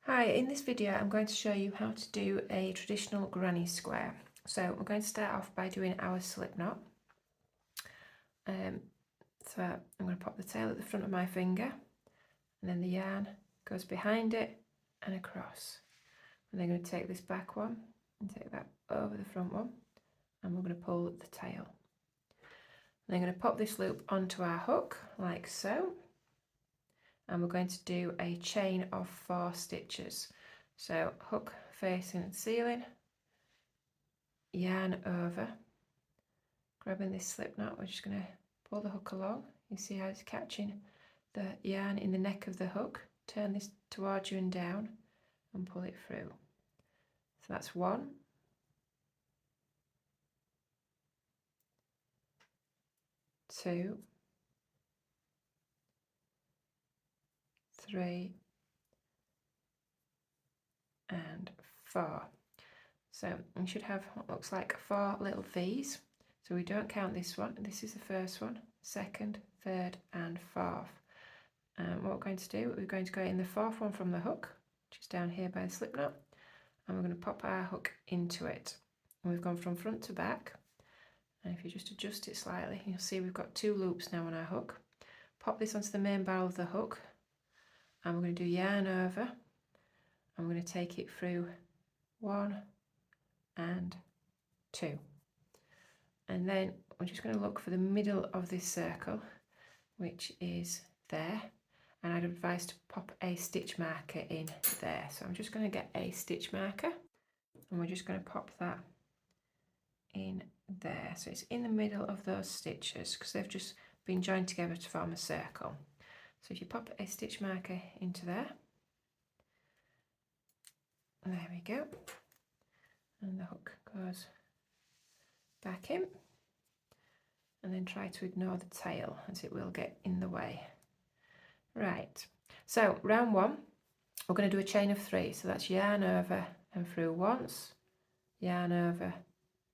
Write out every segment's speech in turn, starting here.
Hi, in this video I'm going to show you how to do a traditional granny square. So we're going to start off by doing our slip knot. So I'm going to pop the tail at the front of my finger and then the yarn goes behind it and across. And then I'm going to take this back one and take that over the front one and we're going to pull the tail. And I'm going to pop this loop onto our hook like so. And we're going to do a chain of 4 stitches. So hook facing the ceiling, yarn over, grabbing this slip knot, we're just going to pull the hook along. You see how it's catching the yarn in the neck of the hook. Turn this towards you and down and pull it through. So that's 1, 2, 3 and 4. So you should have what looks like 4 little V's. So we don't count this one. This is the first one, second, third and fourth. What we're going to do, we're going to go in the 4th one from the hook, which is down here by the slip knot, and we're going to pop our hook into it. And we've gone from front to back. And if you just adjust it slightly, you'll see we've got 2 loops now on our hook. Pop this onto the main barrel of the hook, and we're going to do yarn over, and we're going to take it through 1 and 2. And then we're just going to look for the middle of this circle, which is there. And I'd advise to pop a stitch marker in there. So I'm just going to get a stitch marker and we're just going to pop that in there. So it's in the middle of those stitches because they've just been joined together to form a circle. So if you pop a stitch marker into there we go. And the hook goes back in. And then try to ignore the tail as it will get in the way. Right, so round 1, we're going to do a chain of 3. So that's yarn over and through once, yarn over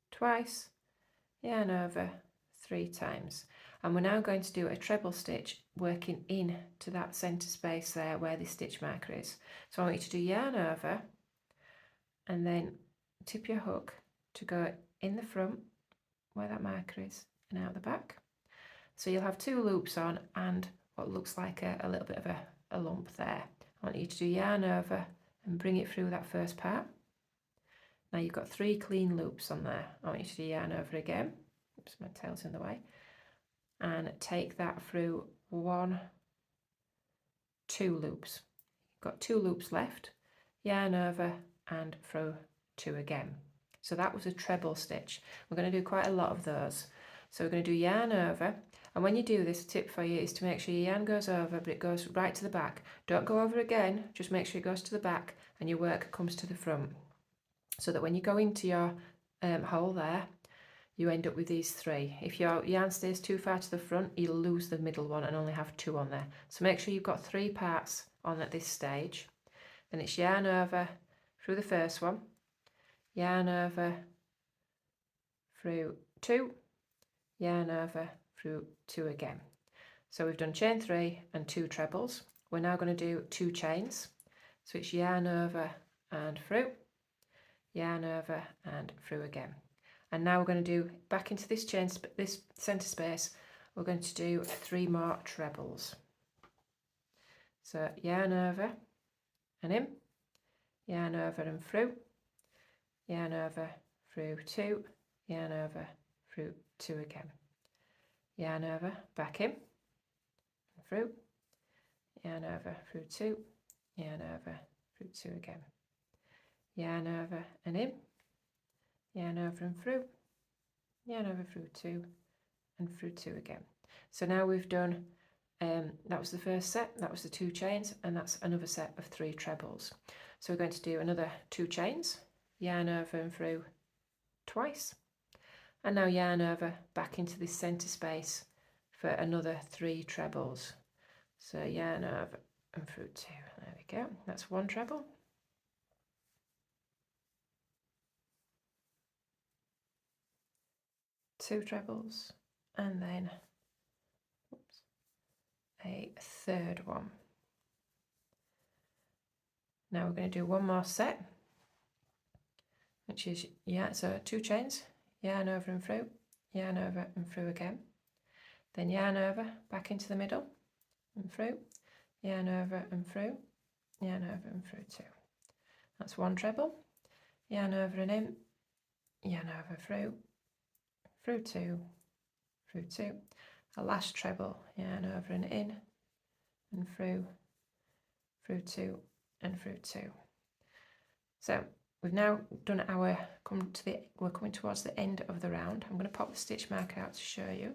twice, yarn over 3 times. And we're now going to do a treble stitch working in to that centre space there where the stitch marker is. So I want you to do yarn over and then tip your hook to go in the front where that marker is and out the back. So you'll have 2 loops on and what looks like a little bit of a lump there. I want you to do yarn over and bring it through that first part. Now you've got 3 clean loops on there. I want you to do yarn over again. Oops, my tail's in the way. And take that through 1, 2 loops. You've got 2 loops left. Yarn over and through 2 again. So that was a treble stitch. We're going to do quite a lot of those. So we're going to do yarn over, and when you do this, a tip for you is to make sure your yarn goes over, but it goes right to the back. Don't go over again, just make sure it goes to the back and your work comes to the front. So that when you go into your hole there, you end up with these 3. If your yarn stays too far to the front, you'll lose the middle one and only have 2 on there. So make sure you've got 3 parts on at this stage. Then it's yarn over through the first one, yarn over through 2, yarn over through 2 again. So we've done chain 3 and 2 trebles. We're now going to do 2 chains. So it's yarn over and through, yarn over and through again. And now we're going to do back into this chain, this centre space, we're going to do 3 more trebles. So yarn over and in, yarn over and through, yarn over through 2, yarn over through 2 again. Yarn over, back in, and through, yarn over through 2, yarn over through 2 again. Yarn over and in, yarn over and through, yarn over through 2 and through 2 again. So now we've done, that was the first set, that was the 2 chains, and that's another set of 3 trebles. So we're going to do another 2 chains, yarn over and through twice, and now yarn over back into this centre space for another 3 trebles. So yarn over and through 2. There we go. That's 1 treble. Two trebles, and then a 3rd one. Now we're going to do one more set, which is, so 2 chains, yarn over and through, yarn over and through again, then yarn over, back into the middle and through, yarn over and through, yarn over and through 2. That's 1 treble, yarn over and in, yarn over through 2, through 2, a last treble, yarn over and in and through 2 and through 2. So we've now done our, we're coming towards the end of the round. I'm going to pop the stitch marker out to show you.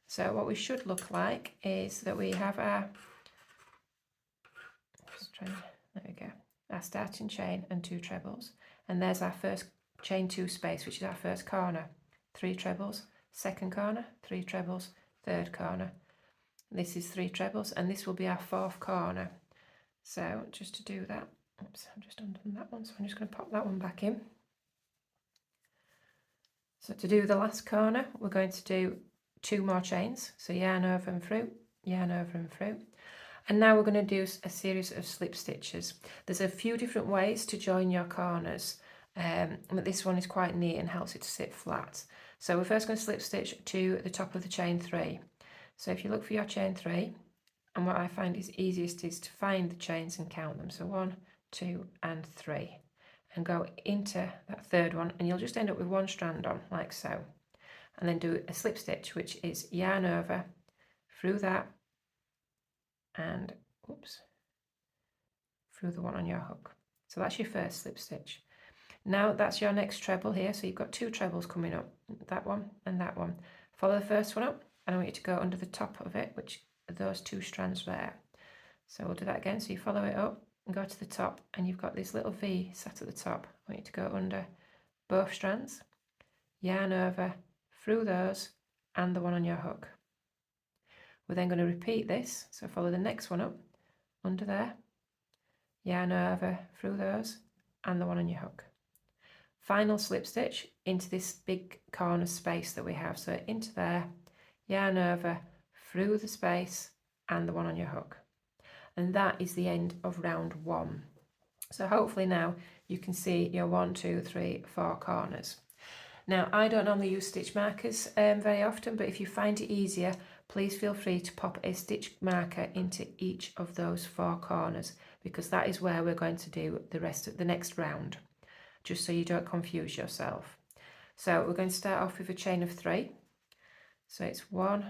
So what we should look like is that we have our, there we go, our starting chain and 2 trebles, and there's our first chain 2 space, which is our first corner, 3 trebles, second corner, 3 trebles, third corner. This is 3 trebles, and this will be our 4th corner. So just to do that, oops, I've just undone that one, so I'm just going to pop that one back in. So to do the last corner, we're going to do 2 more chains, so yarn over and through, yarn over and through. And now we're going to do a series of slip stitches. There's a few different ways to join your corners, but this one is quite neat and helps it to sit flat. So we're first going to slip stitch to the top of the chain 3. So if you look for your chain 3, and what I find is easiest is to find the chains and count them. So 1, 2 and 3, and go into that third one, and you'll just end up with 1 strand on like so, and then do a slip stitch, which is yarn over through that and through the one on your hook. So that's your first slip stitch. Now that's your next treble here, so you've got 2 trebles coming up, that one and that one. Follow the first one up, and I want you to go under the top of it, which are those 2 strands there. So we'll do that again. So you follow it up and go to the top, and you've got this little V sat at the top. I want you to go under both strands, yarn over through those and the one on your hook. We're then going to repeat this, so follow the next one up, under there, yarn over through those and the one on your hook. Final slip stitch into this big corner space that we have, so into there, yarn over through the space and the one on your hook. And that is the end of round 1. So hopefully now you can see your 1, 2, 3, 4 corners. Now I don't normally use stitch markers very often, but if you find it easier, please feel free to pop a stitch marker into each of those 4 corners, because that is where we're going to do the rest of the next round, just so you don't confuse yourself. So we're going to start off with a chain of 3. So it's 1,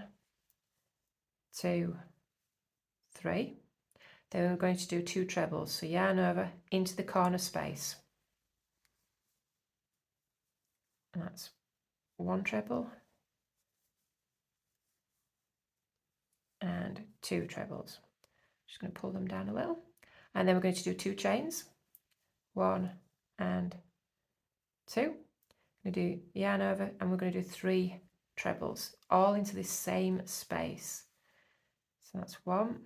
2, 3. Then we're going to do 2 trebles, so yarn over into the corner space. And that's 1 treble and 2 trebles. Just going to pull them down a little. And then we're going to do 2 chains, 1 and 2. We're going to do yarn over, and we're going to do 3 trebles, all into this same space. So that's 1,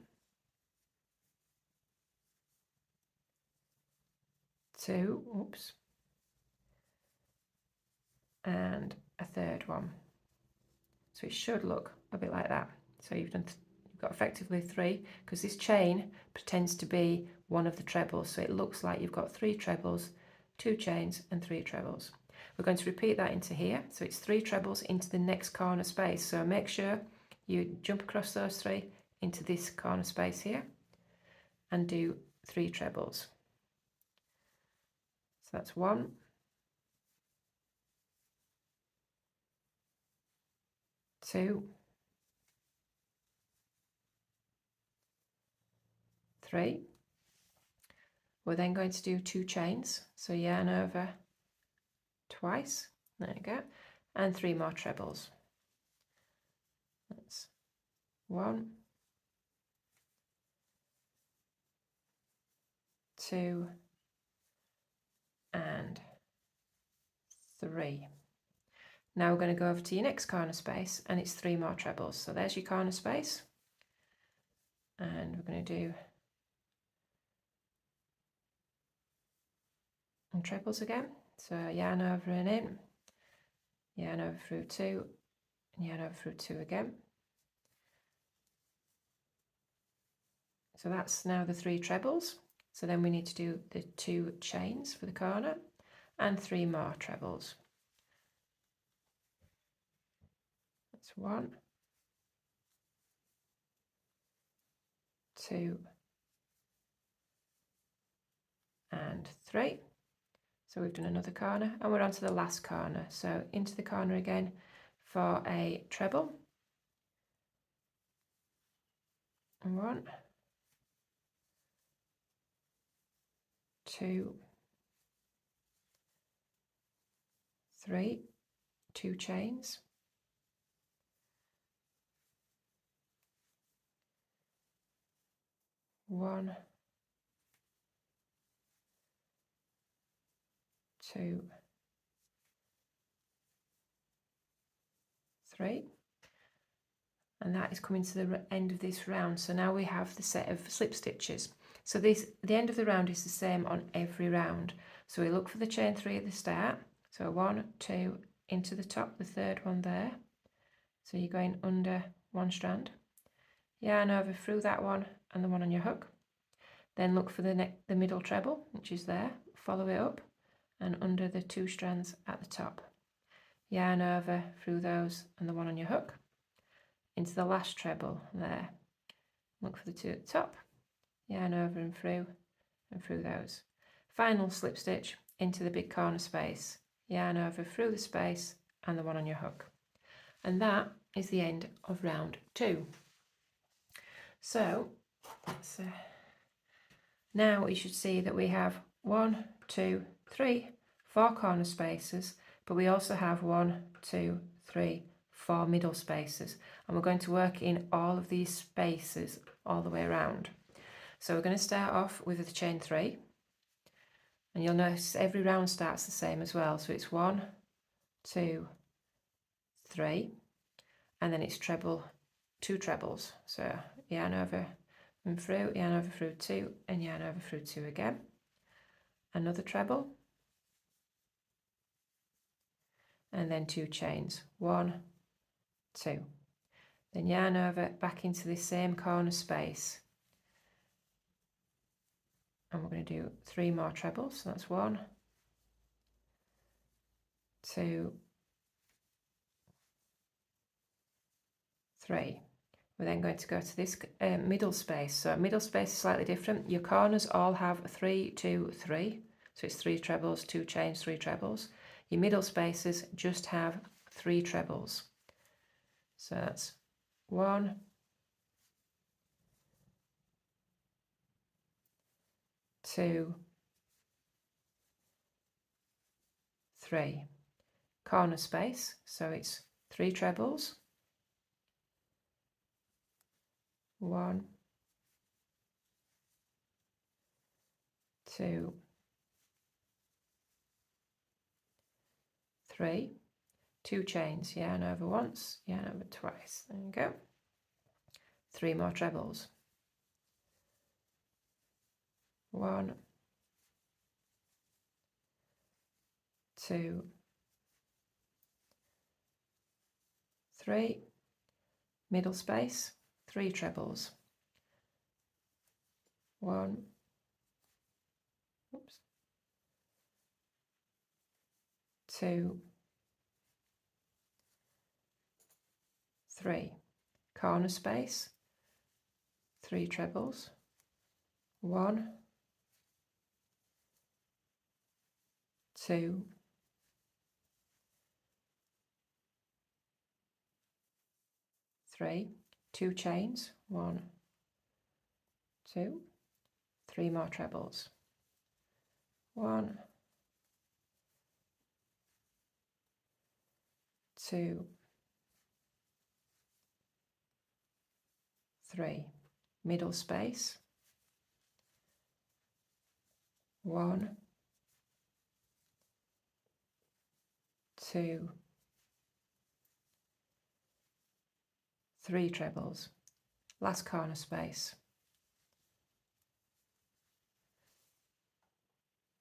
2, and a third one. So it should look a bit like that. So you've got effectively 3, because this chain pretends to be one of the trebles, so it looks like you've got 3 trebles, 2 chains and 3 trebles. We're going to repeat that into here, so it's 3 trebles into the next corner space. So make sure you jump across those 3 into this corner space here and do 3 trebles. So that's 1, 2, 3. We're then going to do 2 chains, so yarn over twice, there you go, and 3 more trebles. That's 1, 2 and 3. Now we're going to go over to your next corner space, and it's 3 more trebles. So there's your corner space, and we're going to do trebles again. So yarn over and in, yarn over through 2, and yarn over through 2 again. So that's now the 3 trebles. So then we need to do the 2 chains for the corner and 3 more trebles. That's 1, 2, and 3. So we've done another corner and we're on to the last corner. So into the corner again for a treble. 1, 2, 3, 2 chains, 1, 2, 3, and that is coming to the end of this round. So now we have the set of slip stitches. So the end of the round is the same on every round. So we look for the chain 3 at the start. So 1, 2, into the top, the third one there. So you're going under 1 strand, yarn over through that one and the one on your hook. Then look for the middle treble, which is there, follow it up and under the 2 strands at the top. Yarn over through those and the one on your hook into the last treble there. Look for the 2 at the top, yarn over and through those. Final slip stitch into the big corner space, yarn over through the space and the one on your hook. And that is the end of round 2. So now you should see that we have 1, 2, 3, 4 corner spaces, but we also have 1, 2, 3, 4 middle spaces, and we're going to work in all of these spaces all the way around. So we're going to start off with the chain 3, and you'll notice every round starts the same as well. So it's 1, 2, 3, and then it's treble, 2 trebles. So yarn over and through, yarn over through 2, and yarn over through 2 again. Another treble, and then 2 chains, 1, 2. Then yarn over back into the same corner space, and we're going to do 3 more trebles. So that's 1, 2, 3. We're then going to go to this middle space. So middle space is slightly different. Your corners all have 3, 2, 3. So it's 3 trebles, 2 chains, 3 trebles. Your middle spaces just have 3 trebles. So that's 1, 2, 3. Corner space, so it's 3 trebles, 1, 2, 3, 2 chains, yarn over once, yarn over twice, there you go. 3 more trebles, 1, 2, 3, middle space, 3 trebles, 1, oops, 2, 3, corner space, 3 trebles, 1, 2, 3, 2 chains, 1, 2, 3 more trebles, 1, 2, 3, middle space, 1, 2, 3 trebles, last corner space.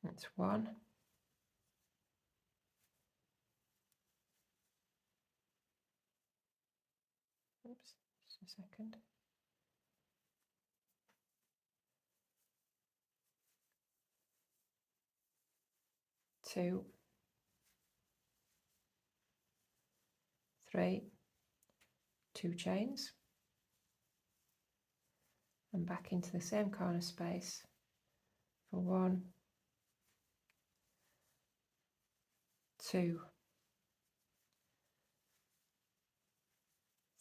That's 1, oops, just a second. 2, 3, 2 chains, and back into the same corner space for 1, 2,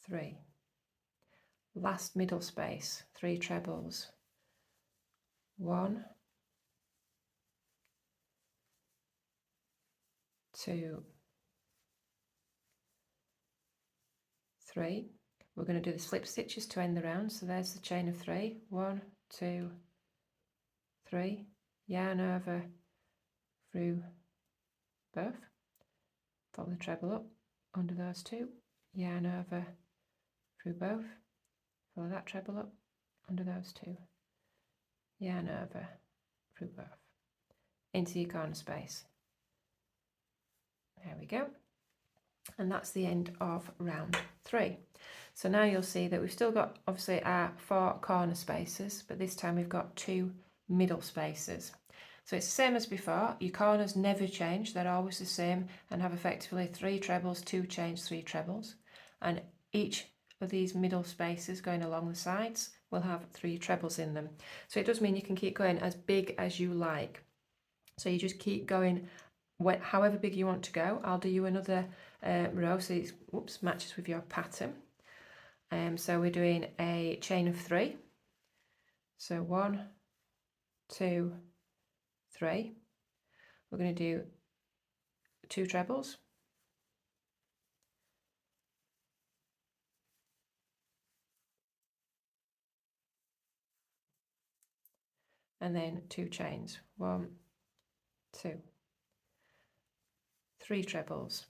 3. Last middle space, 3 trebles, 1, 2, 3. We're going to do the slip stitches to end the round, so there's the chain of 3, 1, 2, 3, yarn over through both, follow the treble up under those 2, yarn over through both, follow that treble up under those 2, yarn over through both, into your corner space. There we go. And that's the end of round 3. So now you'll see that we've still got obviously our 4 corner spaces, but this time we've got 2 middle spaces. So it's the same as before. Your corners never change, they're always the same and have effectively 3 trebles, 2 chains, 3 trebles. And each of these middle spaces going along the sides will have 3 trebles in them. So it does mean you can keep going as big as you like. So you just keep going however big you want to go. I'll do you another row so it matches with your pattern. So we're doing a chain of 3. So 1, 2, 3. We're going to do 2 trebles, and then 2 chains, 1, 2, 3 trebles,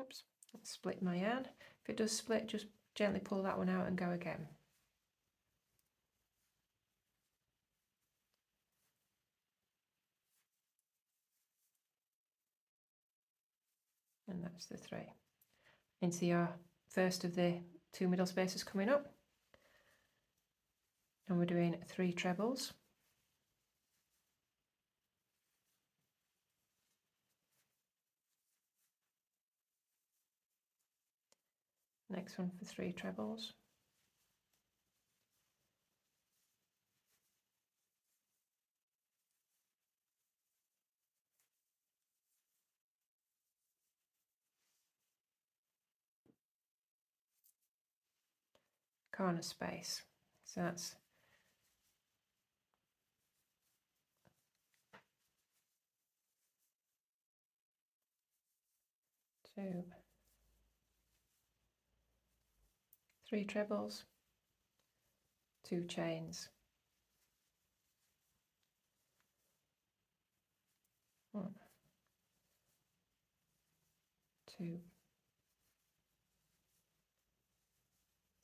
oops, let's split my yarn. If it does split, just gently pull that one out and go again. And that's the 3. Into your first of the 2 middle spaces coming up. And we're doing 3 trebles. Next one for 3 trebles. Corner space. So that's 2, 3 trebles, 2 chains, 1, 2,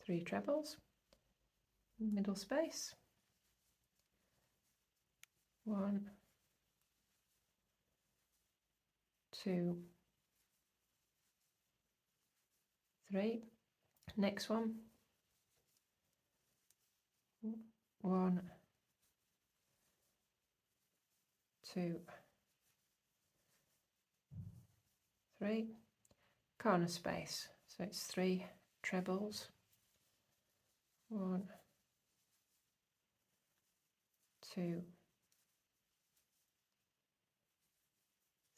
3 trebles, middle space, 1, 2, 3. Next one, 1, 2, 3. Corner space, so it's 3 trebles, 1, 2,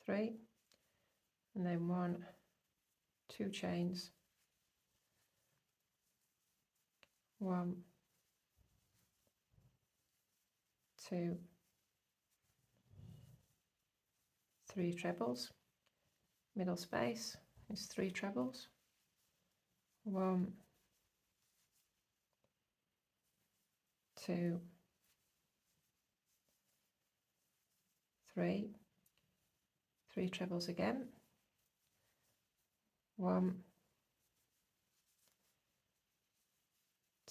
3, and then 1, 2 chains, 1, 2, 3 trebles, middle space is 3 trebles, 1, 2, 3, 3 trebles again, 1,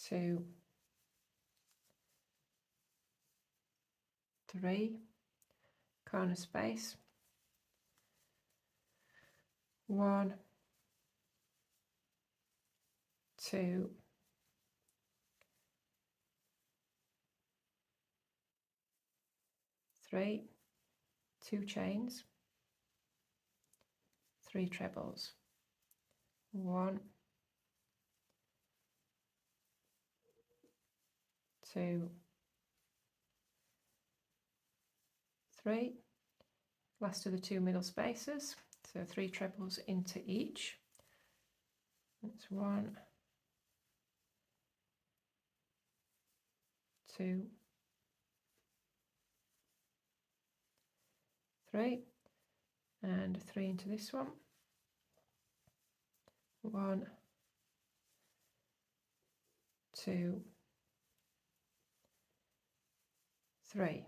2, 3, corner space, 1, 2, 3, 2 chains, 3 trebles, 1, 2, 3, last of the 2 middle spaces, so 3 trebles into each. That's 1, 2, 3, and 3 into this one. 1, 2, 3.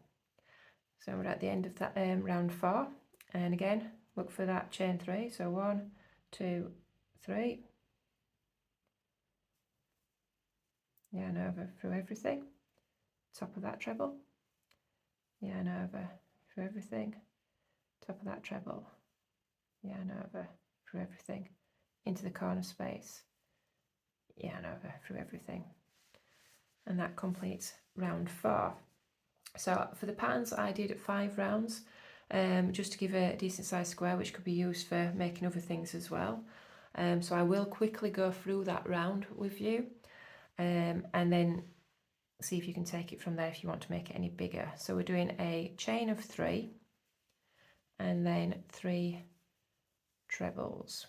So we're at the end of that round 4, and again look for that chain 3. So 1, 2, 3. Yarn over through everything. Top of that treble. Yarn over through everything. Top of that treble. Yarn over through everything. Into the corner space. Yarn over through everything. And that completes round 4. So for the patterns I did 5 rounds, just to give a decent sized square, which could be used for making other things as well. So I will quickly go through that round with you, and then see if you can take it from there if you want to make it any bigger. So we're doing a chain of 3 and then 3 trebles.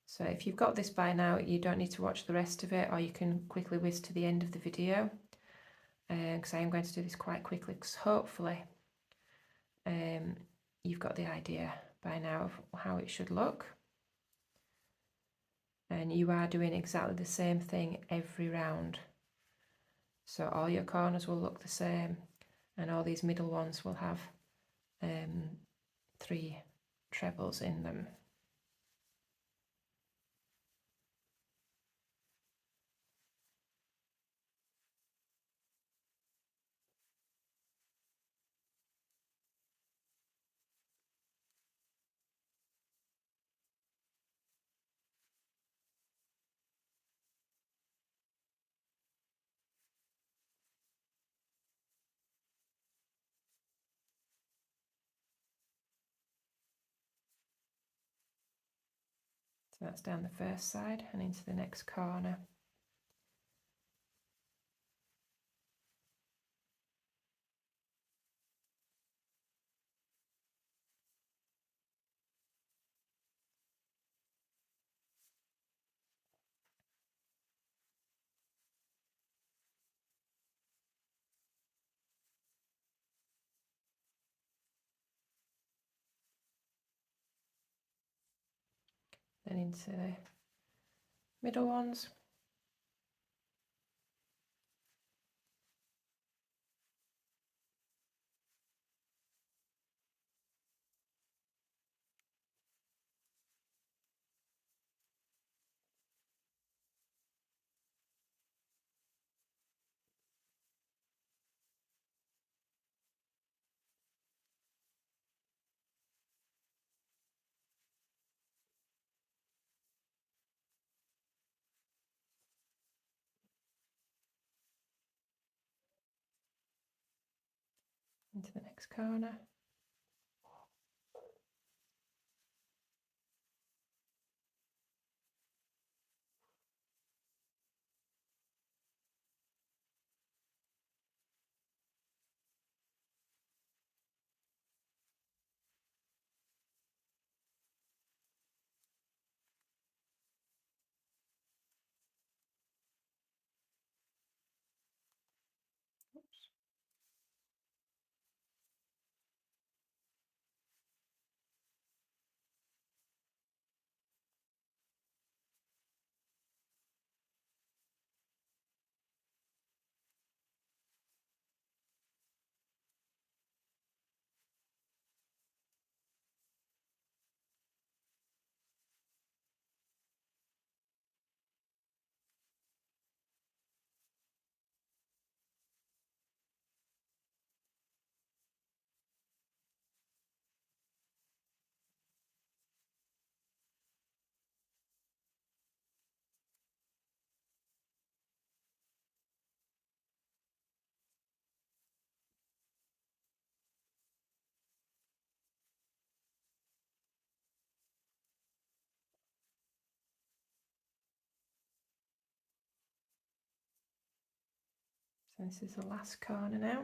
So if you've got this by now, you don't need to watch the rest of it, or you can quickly whiz to the end of the video, because I am going to do this quite quickly, because hopefully you've got the idea by now of how it should look. And you are doing exactly the same thing every round. So all your corners will look the same, and all these middle ones will have 3 trebles in them. So that's down the first side and into the next corner. Then into the middle ones. Into the next corner. Oops. So this is the last corner now.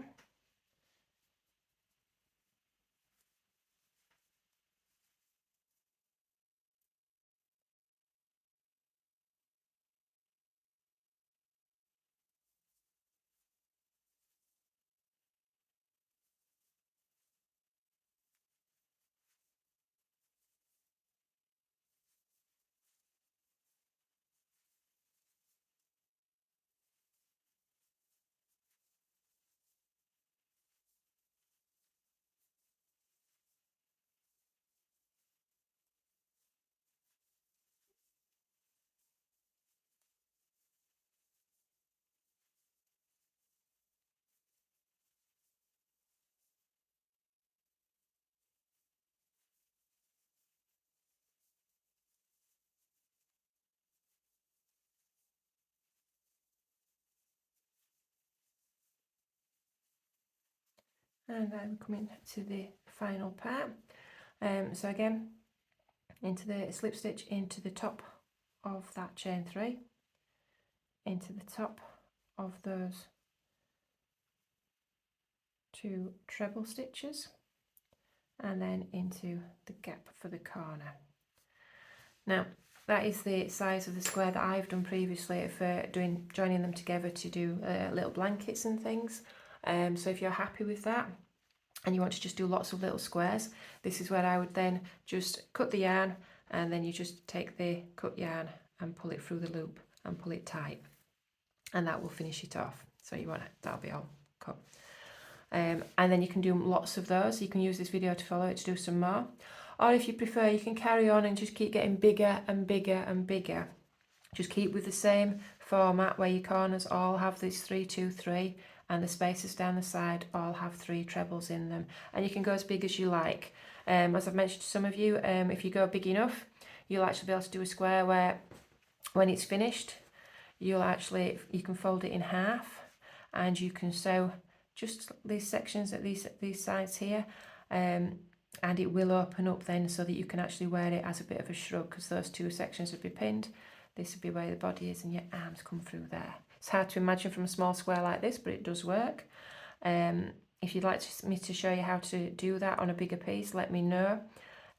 And I'm coming to the final part. So again, into the slip stitch into the top of that chain 3, into the top of those 2 treble stitches, and then into the gap for the corner. Now that is the size of the square that I've done previously for joining them together to do little blankets and things. So if you're happy with that and you want to just do lots of little squares, this is where I would then just cut the yarn, and then you just take the cut yarn and pull it through the loop and pull it tight, and that will finish it off. So that'll be all cut. And then you can do lots of those. You can use this video to follow it to do some more. Or if you prefer, you can carry on and just keep getting bigger and bigger and bigger. Just keep with the same format where your corners all have this 3, 2, 3, and the spaces down the side all have 3 trebles in them. And you can go as big as you like. As I've mentioned to some of you, if you go big enough, you'll actually be able to do a square where when it's finished, you can fold it in half, and you can sew just these sections at these sides here, and it will open up then so that you can actually wear it as a bit of a shrug, because those 2 sections would be pinned. This would be where the body is, and your arms come through there. It's hard to imagine from a small square like this, but it does work. If you'd like me to show you how to do that on a bigger piece, let me know.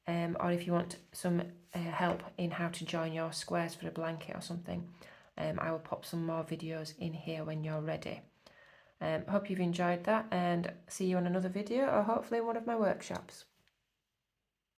Or if you want some help in how to join your squares for a blanket or something, I will pop some more videos in here when you're ready. Hope you've enjoyed that, and see you on another video, or hopefully one of my workshops.